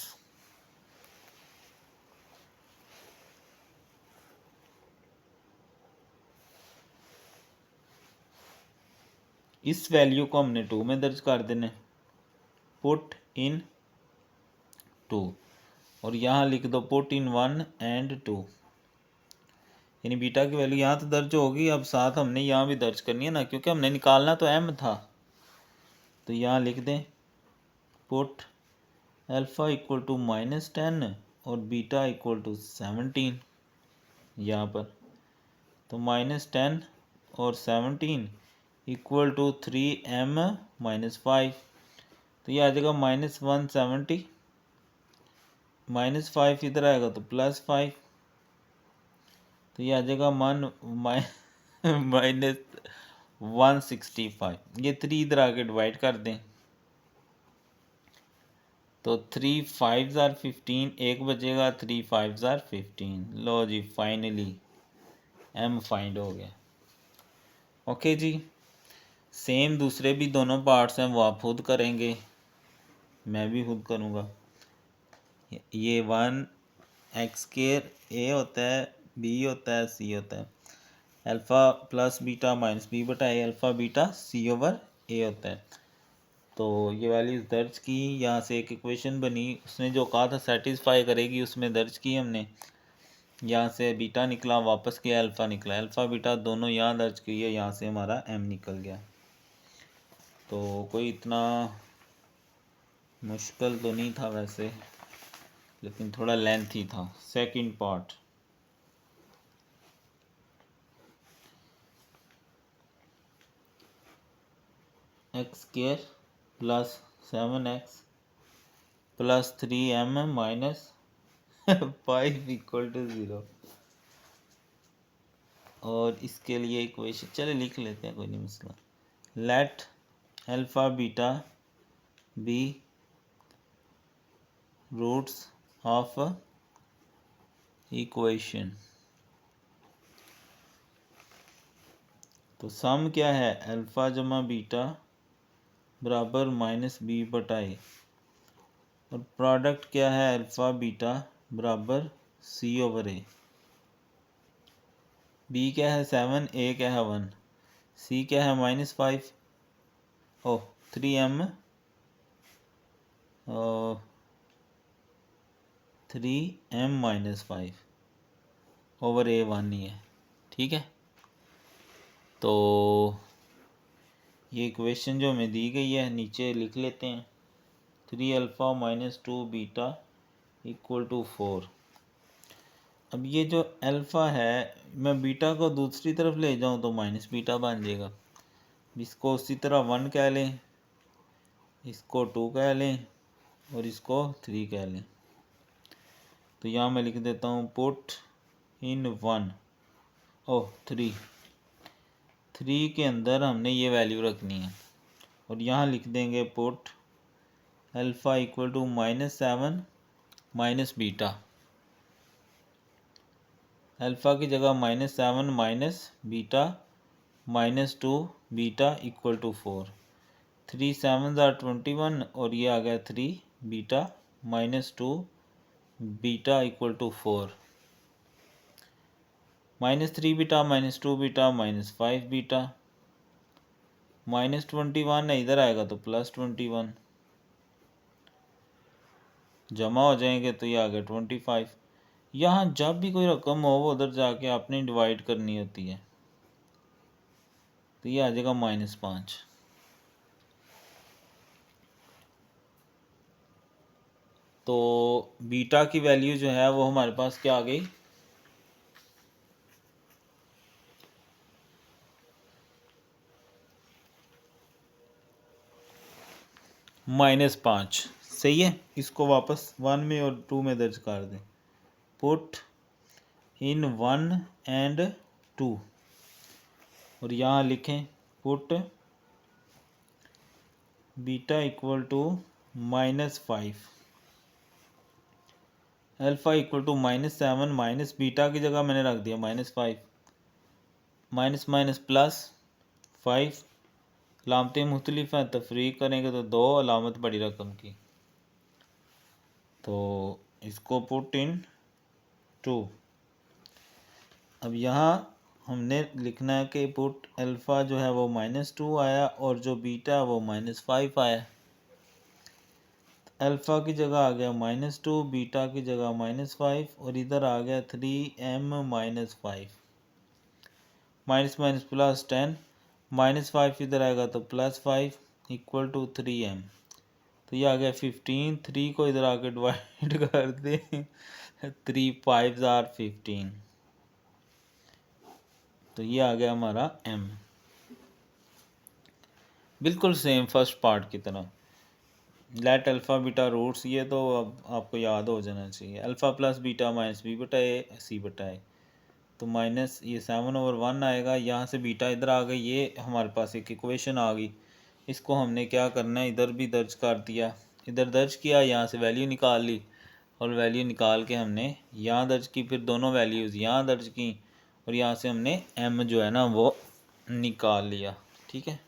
S1: इस वैल्यू को हमने 2 में दर्ज कर देना, पुट इन 2, और यहाँ लिख दो पुट इन 1 एंड 2, यानी बीटा की वैल्यू यहाँ तो दर्ज होगी, अब साथ हमने यहाँ भी दर्ज करनी है ना, क्योंकि हमने निकालना तो m था। तो यहाँ लिख दें पुट अल्फ़ा इक्वल टू -10 और बीटा इक्वल टू 17 यहाँ पर। तो -10 और 17 इक्वल टू 3m-5। तो ये आ जाएगा -170, -5 इधर आएगा तो +5। तो ये आ जाएगा -165। ये 3 इधर आके डिवाइड कर दें तो 3 5s आर 15, एक बचेगा, 3 5s आर 15। लो जी, फाइनली m फाइंड हो गया। ओके जी, सेम दूसरे भी दोनों पार्ट्स हैं वो आप खुद करेंगे, मैं भी खुद करूँगा। ये 1x² a होता है, b होता है, c होता है। Alpha plus beta minus b बटा a, alpha beta c over a होता है। तो ये वैल्यूज़ दर्ज की, यहाँ से एक इक्वेशन बनी, उसने जो कहा था सेटिस्फाई करेगी उसमें दर्ज की हमने। यहाँ से बीटा निकला, वापस किया, अल्फ़ा निकला, अल्फ़ा बीटा दोनों यहाँ दर्ज किए, यहाँ से हमारा m निकल गया। तो कोई इतना मुश्किल तो नहीं था वैसे, लेकिन थोड़ा लेंथी था। Second part, x² plus 7x plus 3m minus 5 equal to 0। और इसके लिए इक्वेशन चले लिख लेते हैं, कोई नहीं मसला। Let alpha beta be roots of equation. तो सम क्या है, अल्फ़ा जमा बीटा बराबर -b बटा a, और प्रोडक्ट क्या है, अल्फ़ा बीटा बराबर c ओवर a। b क्या है 7, a क्या है 1, c क्या है -5, ओ 3m 3m-5 ओवर a 1 ही है, ठीक है। तो ये इक्वेशन जो हमें दी गई है नीचे लिख लेते हैं। 3 alpha minus 2 beta equal to 4। अब ये जो अल्फ़ा है, मैं बीटा को दूसरी तरफ ले जाऊं तो माइनस बीटा बन जाएगा। इसको उसी तरह 1 कह लें, इसको 2 कह लें और इसको 3 कह लें। तो यहाँ मैं लिख देता हूँ पुट इन 1 3 के अंदर हमने ये वैल्यू रखनी है, और यहाँ लिख देंगे put alpha equal to -7 minus beta. Alpha की जगह -7 minus beta -2 beta equal to 4। 3 7s are 21 और ये आ गया 3 beta -2 beta equal to 4। -3 beta -2 beta -5 beta, -21 है इधर आएगा तो +21, जमा हो जाएंगे तो ये आ गया 25। यहाँ जब भी कोई रकम हो वो उधर जाके आपने डिवाइड करनी होती है, तो ये आ जाएगा -5। तो बीटा की वैल्यू जो है वो हमारे पास क्या आ गई, -5। सही है, इसको वापस 1 में और 2 में दर्ज कर दें। पुट इन 1 एंड 2 और यहाँ लिखें put beta equal to -5, alpha equal to -7 minus beta की जगह मैंने रख दिया -5, माइनस माइनस प्लस 5। अलामतें मुख्तलिफ हैं, तफरीक करेंगे तो 2 अलामत बड़ी रकम की। तो इसको पुट इन 2। अब यहाँ हमने लिखना है कि पुट अल्फ़ा जो है वो -2 आया और जो बीटा है वो -5 आया। अल्फ़ा की जगह आ गया -2, बीटा की जगह -5 और इधर आ गया 3m-5। माइनस माइनस प्लस 10, -5 इधर आएगा तो +5 इक्वल टू 3m। तो ये आ गया 15, 3 को इधर आके डिवाइड कर दें 3 5 आर 15, तो ये आ गया हमारा m। बिल्कुल सेम फर्स्ट पार्ट की तरह। लेट अल्फ़ा बीटा रूट्स, ये तो अब आपको याद हो जाना चाहिए। Alpha plus beta minus B बटा ए सी बटा ए, तो माइनस ये 7/1 आएगा। यहाँ से बीटा इधर आ गई, ये हमारे पास एक इक्वेशन आ गई। इसको हमने क्या करना है, इधर भी दर्ज कर दिया, इधर दर्ज किया, यहाँ से वैल्यू निकाल ली, और वैल्यू निकाल के हमने यहाँ दर्ज की, फिर दोनों वैल्यूज़ यहाँ दर्ज की, और यहाँ से हमने m जो है ना वो निकाल लिया। ठीक है,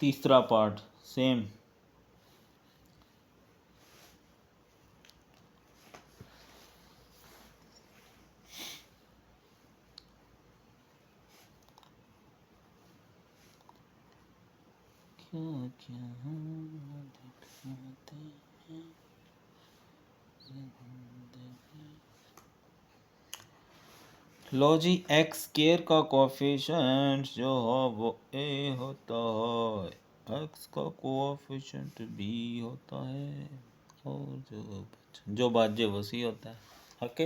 S1: तीसरा पार्ट सेम। क्या क्या दिखाते हैं जिंदगी। लो जी, एक्स स्क्वायर का कोएफिशिएंट जो हो वो ए होता है, एक्स का कोएफिशिएंट बी होता है, और जो बाजे वो सी होता है। ओके,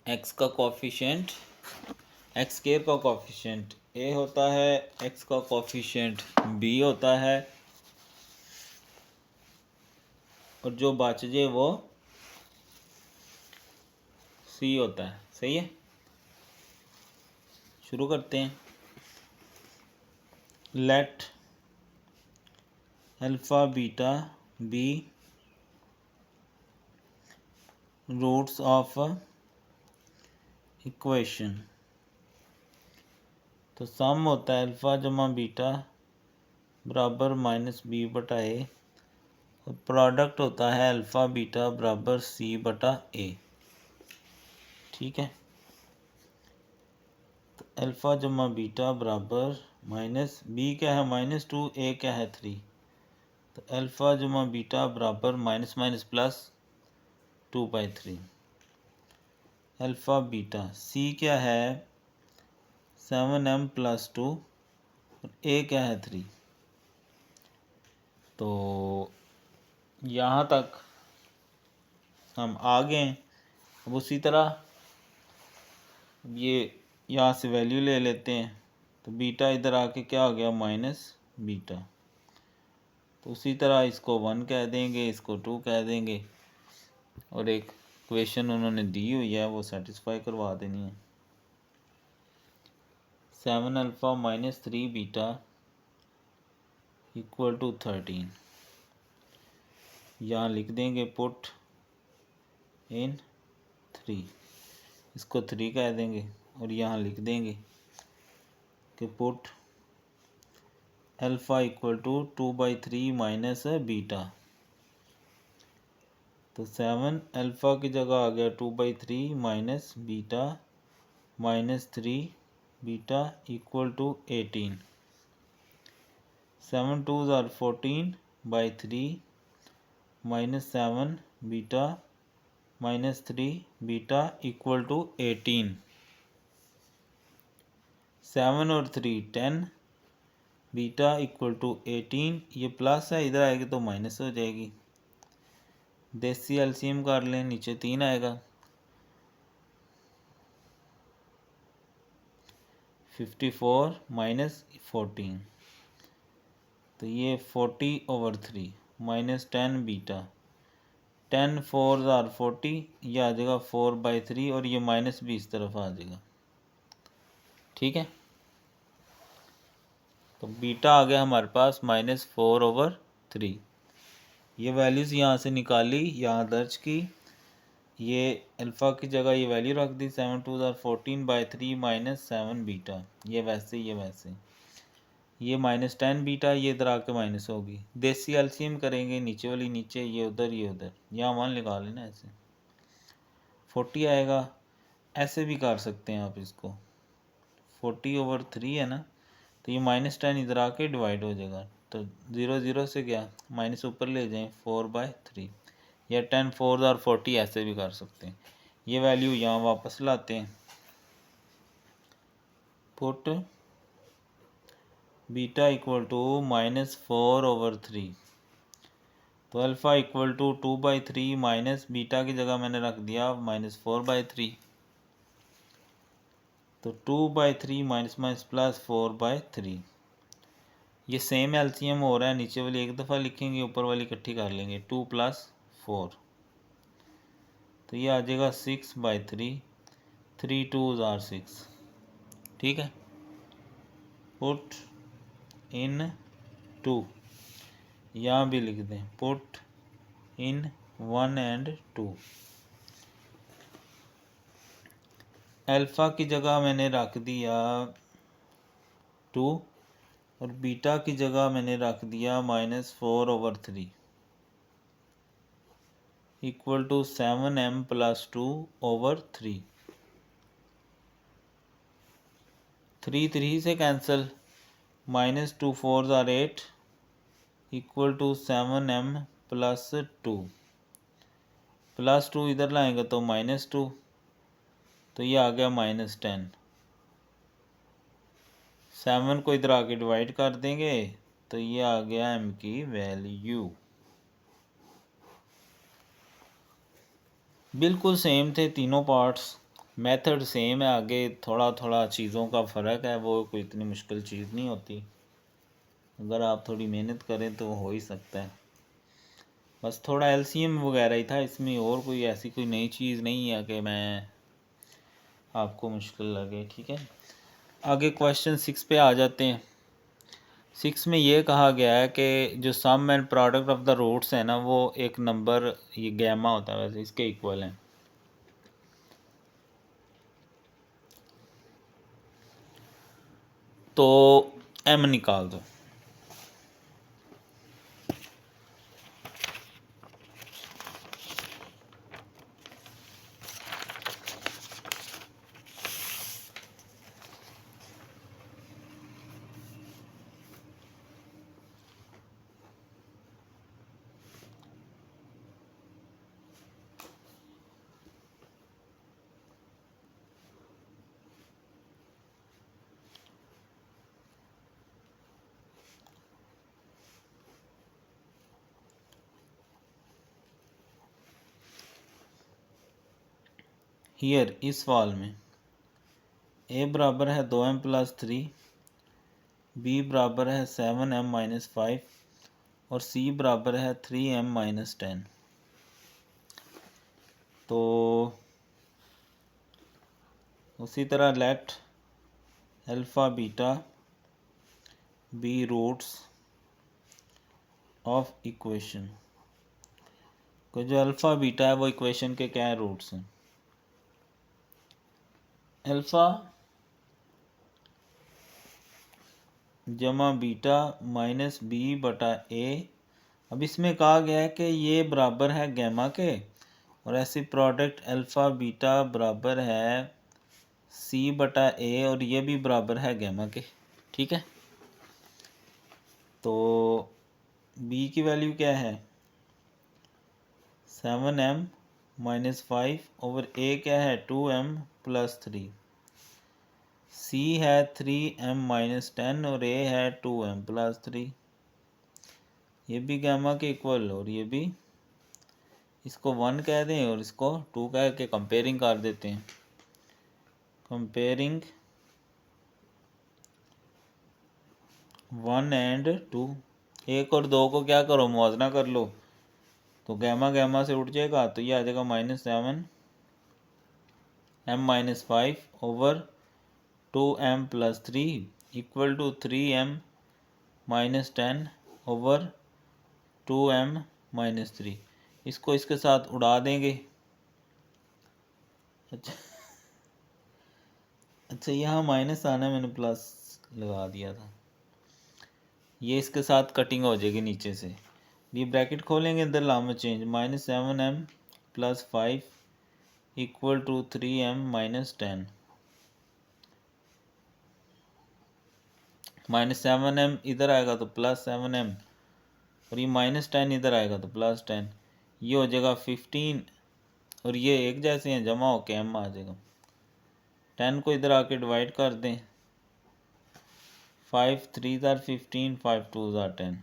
S1: एक्स का कोएफिशिएंट, एक्स स्क्वायर का कोएफिशिएंट ए होता है, एक्स का कोएफिशिएंट बी होता है, और जो बाचे वो सी होता है। सही है, शुरू करते हैं। Let alpha beta be roots of equation, तो सम होता है अल्फ़ा जमा बीटा बराबर माइनस बी बटा ए, और प्रोडक्ट होता है अल्फ़ा बीटा बराबर सी बटा ए। ठीक है, तो अल्फ़ा जमा बीटा बराबर माइनस बी क्या है -2, ए क्या है 3, तो अल्फ़ा जमा बीटा बराबर minus minus plus 2/3। Alpha beta c क्या है 7m + 2, और ए क्या है 3। तो यहाँ तक हम आ गए। अब उसी तरह ये यहाँ से वैल्यू ले लेते हैं, तो बीटा इधर आके क्या हो गया माइनस बीटा, तो उसी तरह इसको 1 कह देंगे, इसको 2 कह देंगे, और एक क्वेश्चन उन्होंने दी हुई है वो सेटिस्फाई करवा देनी है। 7α - 3 बीटा = 13, यहाँ लिख देंगे पुट इन 3, इसको 3 कह देंगे, और यहाँ लिख देंगे कि पुट अल्फ़ा = 2/3 माइनस बीटा, तो 7 अल्फ़ा की जगह आ गया 2/3 minus beta -3 beta = 18, 7 2s are 14/3 minus 7 beta -3 beta = 18, 7 और 3 10 बीटा = 18, ये प्लस है, इधर आएगी तो माइनस हो जाएगी। देसी एलसीएम कर लें, नीचे 3 आएगा, 54 - 14, तो ये 40/3 माइनस 10 बीटा, 10 4s are 40, ये आ जाएगा 4/3, और ये माइनस भी इस तरफ आ जाएगा। ठीक है, तो बीटा आ गया हमारे पास -4/3। ये वैल्यूज़ यहाँ से निकाली, यहाँ दर्ज की, ये अल्फ़ा की जगह ये वैल्यू रख दी, 7 2s are 14/3 माइनस 7 बीटा, ये वैसे ये वैसे, ये -10 बीटा, ये इधर आके माइनस होगी। देसी एलसीएम करेंगे, नीचे वाली नीचे, ये उधर ये उधर, यहाँ 1 लगा लेना, ऐसे 40 आएगा। ऐसे भी कर सकते हैं आप इसको, 40/3 है ना, तो ये -10 इधर आके डिवाइड हो जाएगा। तो 0 0 से क्या माइनस ऊपर ले जाएं 4/3, या 10 4 और 40 ऐसे भी कर सकते हैं। ये वैल्यू यहाँ वापस लाते हैं। पुट बीटा इक्वल टू -4/3, तो alpha equal to 2/3 minus beta की जगह मैंने रख दिया -4/3, तो 2/3 माइनस माइनस प्लस 4/3। ये सेम एलसीएम हो रहा है, नीचे वाली एक दफ़ा लिखेंगे, ऊपर वाली इकट्ठी कर लेंगे, 2 + 4, तो ये आ जाएगा 6/3, 3 2s are 6। ठीक है, पुट इन 2, यहाँ भी लिख दें पुट इन 1 and 2। अल्फ़ा की जगह मैंने रख दिया 2 और बीटा की जगह मैंने रख दिया -4/3 इक्वल टू 7m + 2/3। 3 3 से cancel, -2 4s are 8 equal to 7m + 2, +2 इधर लाएंगे तो -2, तो ये आ गया -10। 7 को इधर आके डिवाइड कर देंगे, तो ये आ गया m की वैल्यू। बिल्कुल सेम थे तीनों पार्ट्स, मेथड सेम है, आगे थोड़ा थोड़ा चीज़ों का फ़र्क है, वो कोई इतनी मुश्किल चीज़ नहीं होती, अगर आप थोड़ी मेहनत करें तो हो ही सकता है। बस थोड़ा एलसीएम वगैरह ही था इसमें, और कोई ऐसी कोई नई चीज़ नहीं है कि मैं आपको मुश्किल लगे। ठीक है, आगे क्वेश्चन 6 पे आ जाते हैं। 6 में ये कहा गया है कि जो sum and product of the roots है ना, वो एक नंबर, ये गैमा होता है वैसे, इसके इक्वल हैं। तो m निकाल दो। हियर, इस सवाल में a बराबर है 2m + 3, b बराबर है 7m - 5 और c बराबर है 3m - 10। तो उसी तरह let alpha beta be roots of equation, को जो अल्फ़ा बीटा है वो इक्वेशन के क्या रूट्स हैं। अल्फ़ा जमा बीटा माइनस b/a। अब इसमें कहा गया है कि ये बराबर है गैमा के, और ऐसी प्रोडक्ट अल्फ़ा बीटा बराबर है c/a, और ये भी बराबर है गैमा के। ठीक है, तो b की वैल्यू क्या है 7m - 5 और a क्या है 2m + 3, c है 3m - 10 और a है 2m + 3। ये भी गैमा के इक्वल, और ये भी, इसको 1 कह दें और इसको 2 कह के कंपेयरिंग कर देते हैं। कंपेयरिंग 1 and 2, 1 और 2 को क्या करो मुआवजा कर लो, तो गैमा गैमा से उठ जाएगा, तो ये आ जाएगा -7m - 5 over 2m + 3 equal to 3m - 10 over 2m - 3। इसको इसके साथ उड़ा देंगे। अच्छा यहाँ माइनस आना है, मैंने प्लस लगा दिया था। ये इसके साथ कटिंग हो जाएगी नीचे से, ये ब्रैकेट खोलेंगे, अंदर लाम change, -7m + 5 equal to 3m - 10। -7m इधर आएगा तो +7m, और ये -10 इधर आएगा तो +10, ये हो जाएगा 15, और ये एक जैसे हैं, जमा होके m आ जाएगा। 10 को इधर आके डिवाइड कर दें, 5 3 are 15, 5 2 are 10।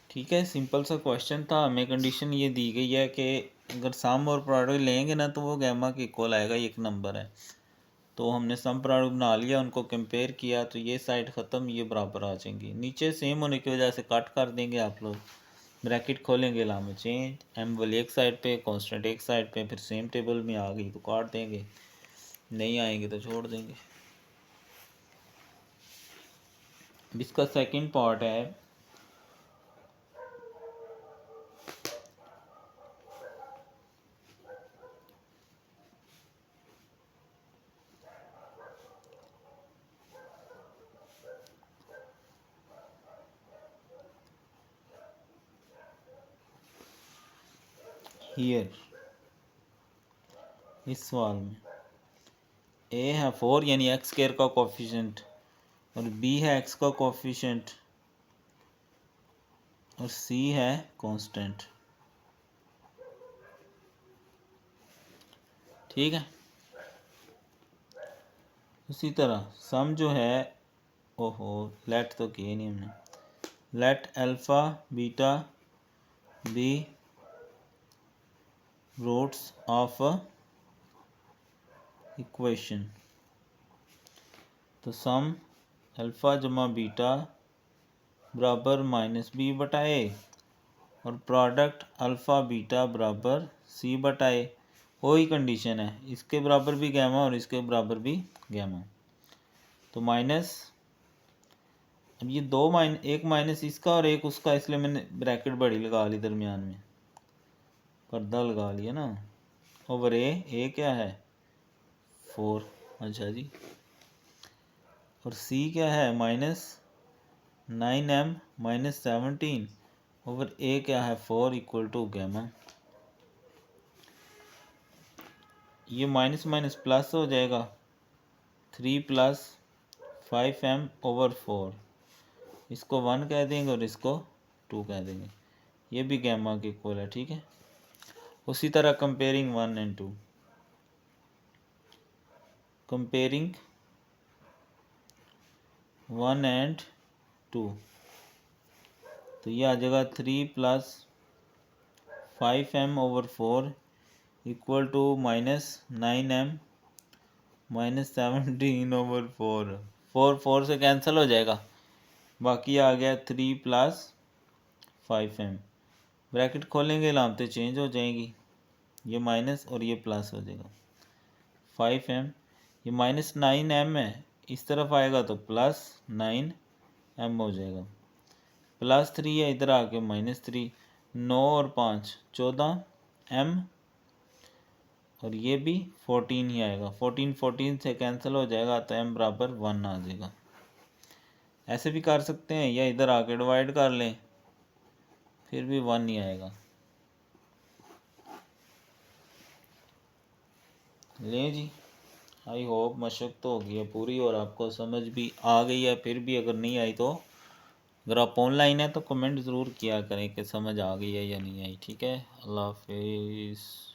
S1: ठीक है, सिंपल सा क्वेश्चन था। हमें कंडीशन ये दी गई है कि अगर सम और प्रोडक्ट लेंगे ना तो वो गैमा के इक्वल आएगा, एक नंबर है। तो हमने सम प्रोडक्ट बना लिया, उनको कंपेयर किया, तो ये साइड ख़त्म, ये बराबर आ जाएंगी। नीचे सेम होने की वजह से कट कर देंगे आप लोग, ब्रैकेट खोलेंगे, लामे चेंज एम वाली एक साइड पे, कांस्टेंट एक साइड पे, फिर सेम टेबल में आ गई तो काट देंगे, नहीं आएंगे तो छोड़ देंगे। इसका सेकंड पार्ट है हियर, इस सवाल में ए है 4 यानी एक्स स्क्वायर का कोफिशिएंट, और बी है एक्स का कोफिशिएंट, और सी है कांस्टेंट। ठीक है, उसी तरह सम जो है, ओहो लेट तो किए नहीं हमने, let alpha beta be roots of equation. तो सम अल्फ़ा जमा बीटा बराबर -b बटा ए, और प्रोडक्ट अल्फ़ा बीटा बराबर c बटा ए, वही कंडीशन है, इसके बराबर भी गैमा और इसके बराबर भी गैमा। तो माइनस, अब ये दो एक माइनस इसका और एक उसका, इसलिए मैंने ब्रैकेट बड़ी लगा ली, दरमियान में पर्दा लगा लिया ना, ओवर ए क्या है 4, अच्छा जी, और सी क्या है -9m -17 ओवर ए क्या है 4 इक्वल टू गैमा। ये माइनस माइनस प्लस हो जाएगा, 3 + 5m ओवर 4, इसको 1 कह देंगे और इसको 2 कह देंगे, ये भी गैमा के इक्वल है। ठीक है, उसी तरह कंपेयरिंग 1 and 2, कंपेयरिंग 1 and 2, तो ये आ जाएगा 3 + 5m over 4 equal to -9m -17 over 4, 4 से कैंसिल हो जाएगा, बाकी आ गया 3 + 5m, ब्रैकेट खोलेंगे, लामतें चेंज हो जाएंगी, ये माइनस और ये प्लस हो जाएगा, 5m, ये -9m है, इस तरफ आएगा तो +9m हो जाएगा, +3 है इधर आके -3, 9 और 5 14m, और ये भी 14 ही आएगा, 14 से कैंसिल हो जाएगा, तो m बराबर 1 आ जाएगा। ऐसे भी कर सकते हैं, या इधर आके डिवाइड कर लें, फिर भी 1 ही आएगा। लें जी, आई होप मशक तो हो गई है पूरी और आपको समझ भी आ गई है। फिर भी अगर नहीं आई तो, अगर आप ऑनलाइन है तो कमेंट ज़रूर किया करें कि समझ आ गई है या नहीं आई। ठीक है, अल्लाह हाफिज़।